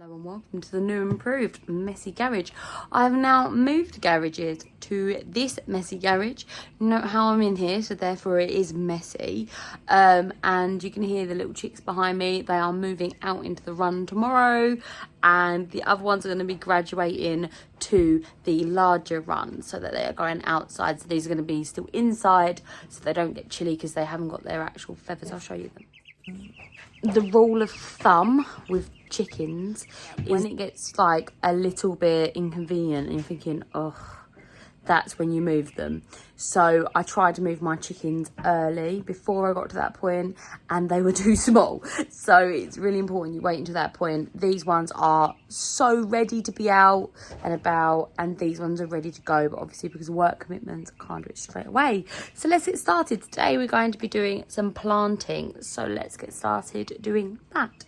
Hello and welcome to the new improved messy garage. I have now moved garages to this messy garage. Note how I'm in here, so therefore it is messy. And you can hear the little chicks behind me. They are moving out into the run tomorrow, and the other ones are going to be graduating to the larger run so that they are going outside. So these are going to be still inside so they don't get chilly because they haven't got their actual feathers. I'll show you them. The rule of thumb with chickens is when it gets like a little bit inconvenient and you're thinking, oh, that's when you move them. So I tried to move my chickens early before I got to that point, and they were too small. So it's really important you wait until that point. These ones are so ready to be out and about, and these ones are ready to go, but obviously because of work commitments I can't do it straight away. So let's get started. Today we're going to be doing some planting, so let's get started doing that.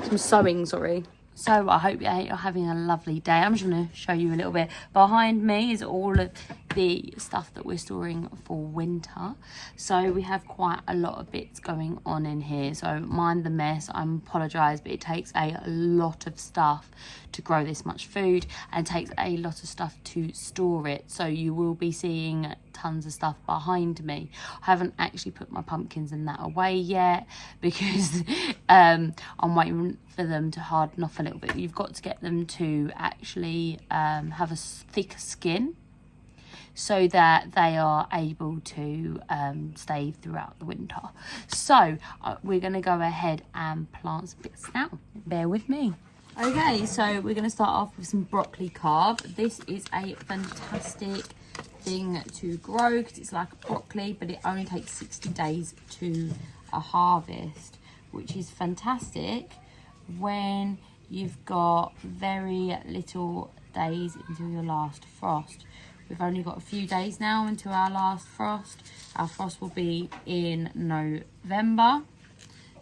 Some sowing, sorry. So I hope you're having a lovely day. I'm just going to show you a little bit. Behind me is all of the stuff that we're storing for winter. So we have quite a lot of bits going on in here. So mind the mess, I apologise, but it takes a lot of stuff to grow this much food and takes a lot of stuff to store it. So you will be seeing tons of stuff behind me. I haven't actually put my pumpkins and that away yet because I'm waiting for them to harden off a little bit. You've got to get them to actually have a thicker skin so that they are able to stay throughout the winter. So we're going to go ahead and plant some bits now. Bear with me. Okay, so we're going to start off with some broccoli carb. This is a fantastic thing to grow because it's like broccoli, but it only takes 60 days to a harvest, which is fantastic when you've got very little days until your last frost. We've only got a few days now until our last frost. Our frost will be in November,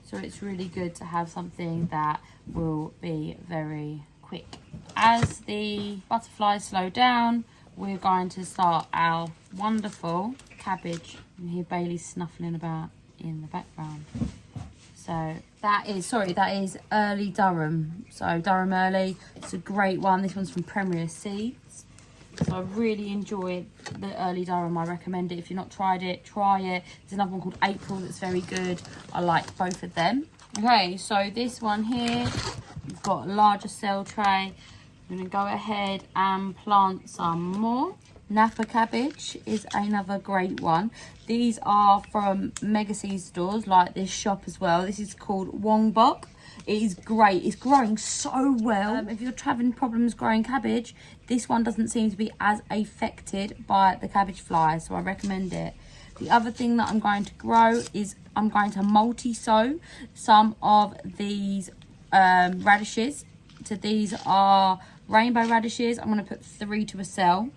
so it's really good to have something that will be very quick. As the butterflies slow down, we're going to start our wonderful cabbage. You hear Bailey snuffling about in the background. So that is early Durham. So Durham early, it's a great one. This one's from Premier Seeds. So I really enjoyed the early Durham. I recommend it. If you've not tried it, try it. There's another one called April that's very good. I like both of them. Okay, so this one here, we've got a larger cell tray. I'm going to go ahead and plant some more. Napa cabbage is another great one. These are from Mega Seed stores like this shop as well. This is called Wongbok. It is great. It's growing so well. If you're having problems growing cabbage, this one doesn't seem to be as affected by the cabbage flies, so I recommend it. The other thing that I'm going to grow is I'm going to multi-sow some of these radishes. So these are rainbow radishes. I'm going to put 3 to a cell.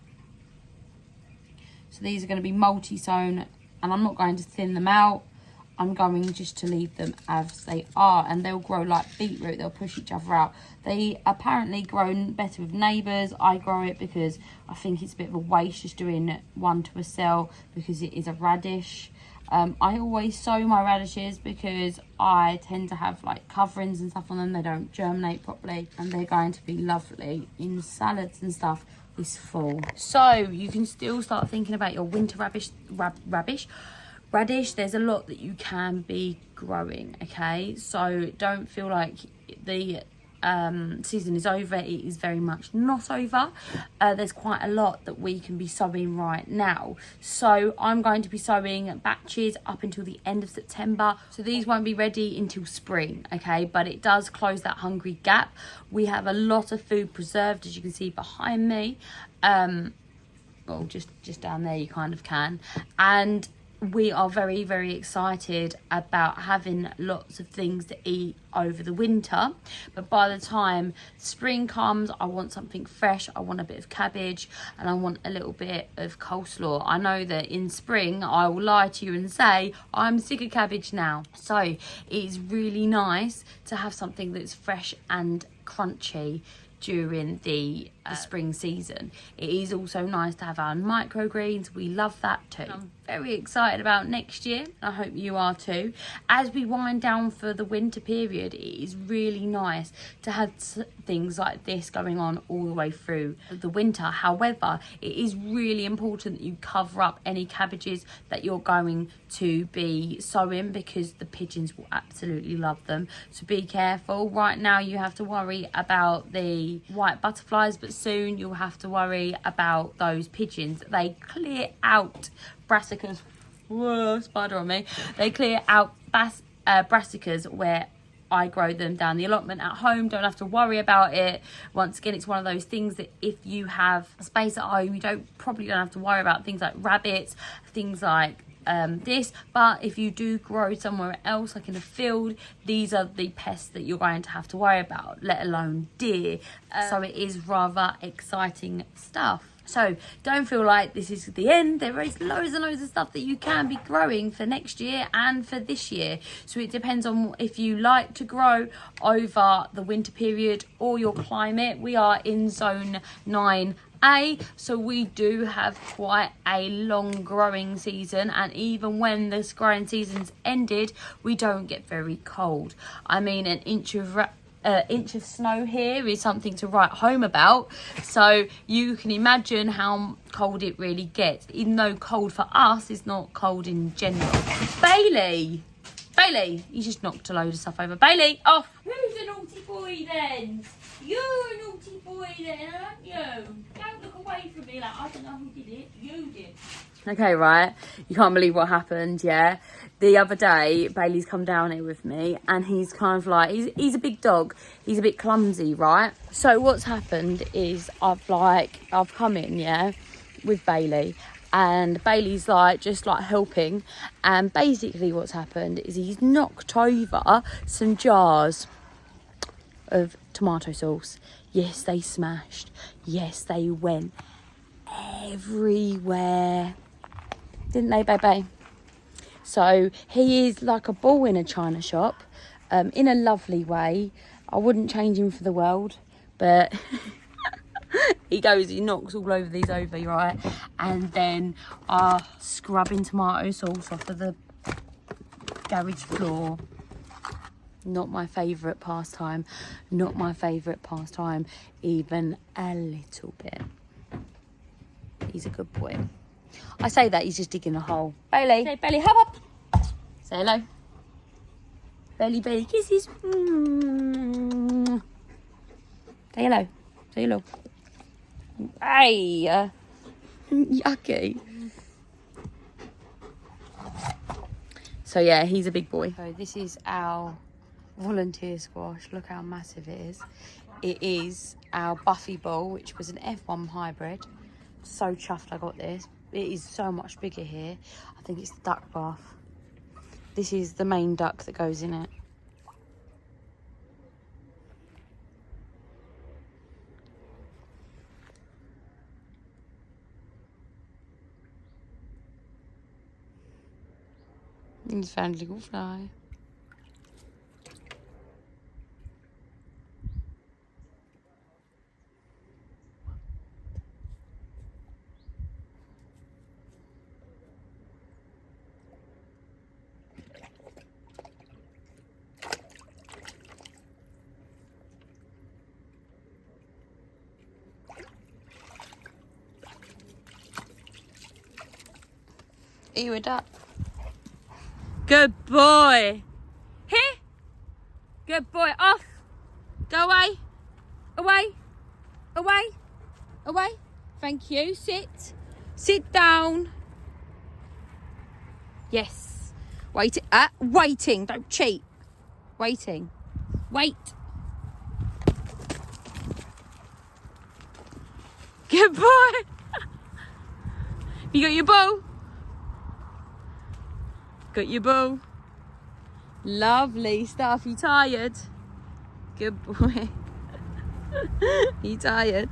So these are going to be multi-sown, and I'm not going to thin them out. I'm going just to leave them as they are, and they'll grow like beetroot. They'll push each other out. They apparently grow better with neighbours. I grow it because I think it's a bit of a waste just doing 1 to a cell because it is a radish. I always sow my radishes because I tend to have like coverings and stuff on them. They don't germinate properly, and they're going to be lovely in salads and stuff this fall. So you can still start thinking about your winter radish. There's a lot that you can be growing, okay? So don't feel like the season is over. It is very much not over. There's quite a lot that we can be sowing right now. So I'm going to be sowing batches up until the end of September. So these won't be ready until spring, okay? But it does close that hungry gap. We have a lot of food preserved, as you can see behind me. Well, just down there you kind of can. And we are very, very excited about having lots of things to eat over the winter. But by the time spring comes, I want something fresh. I want a bit of cabbage and I want a little bit of coleslaw. I know that in spring, I will lie to you and say, I'm sick of cabbage now. So it's really nice to have something that's fresh and crunchy during the spring season. It is also nice to have our microgreens. We love that too. I'm very excited about next year. I hope you are too. As we wind down for the winter period, it is really nice to have things like this going on all the way through the winter. However, it is really important that you cover up any cabbages that you're going to be sowing, because the pigeons will absolutely love them. So be careful. Right now you have to worry about the white butterflies, but soon you'll have to worry about those pigeons. They clear out brassicas. Whoa, spider on me. They clear out brassicas where I grow them down the allotment at home. Don't have to worry about it. Once again, it's one of those things that if you have space at home, you probably don't have to worry about things like rabbits, things like this. But if you do grow somewhere else, like in a field, these are the pests that you're going to have to worry about, let alone deer. So it is rather exciting stuff. So don't feel like this is the end. There is loads and loads of stuff that you can be growing for next year and for this year. So it depends on if you like to grow over the winter period or your climate. We are in zone 9A, so we do have quite a long growing season, and even when this growing season's ended, we don't get very cold. I mean, an inch of snow here is something to write home about. So you can imagine how cold it really gets, even though cold for us is not cold in general. Bailey, you just knocked a load of stuff over. Bailey, off. Who's a naughty boy then? You're a naughty boy then, aren't you? Don't look away from me like I don't know who did it. You did. Okay, right. You can't believe what happened, yeah? The other day, Bailey's come down here with me, and he's kind of like, he's a big dog. He's a bit clumsy, right? So what's happened is I've come in, yeah, with Bailey, and Bailey's like, just like helping. And basically what's happened is he's knocked over some jars of tomato sauce. Yes, they smashed. Yes, they went everywhere. Didn't they, baby? So he is like a ball in a china shop, in a lovely way. I wouldn't change him for the world, but he knocks all over these over, right? And then scrubbing tomato sauce off of the garage floor. Not my favourite pastime. Not my favourite pastime, even a little bit. He's a good boy. I say that, he's just digging a hole. Bailey. Say, Bailey, hop up. Say hello. Bailey, kisses. Mm. Say hello. Say hello. Hey. Yucky. So yeah, he's a big boy. So this is our volunteer squash. Look how massive it is. It is our Buffy ball, which was an F1 hybrid. So chuffed I got this. It is so much bigger here. I think it's the duck bath. This is the main duck that goes in it. He's found a little fly. Are you a duck? Good boy. Here. Good boy. Off. Go away. Away. Away. Away. Thank you. Sit. Sit down. Yes. Wait. Waiting. Don't cheat. Waiting. Wait. Good boy. You got your bow? Got your bow. Lovely stuff. You tired? Good boy. You tired?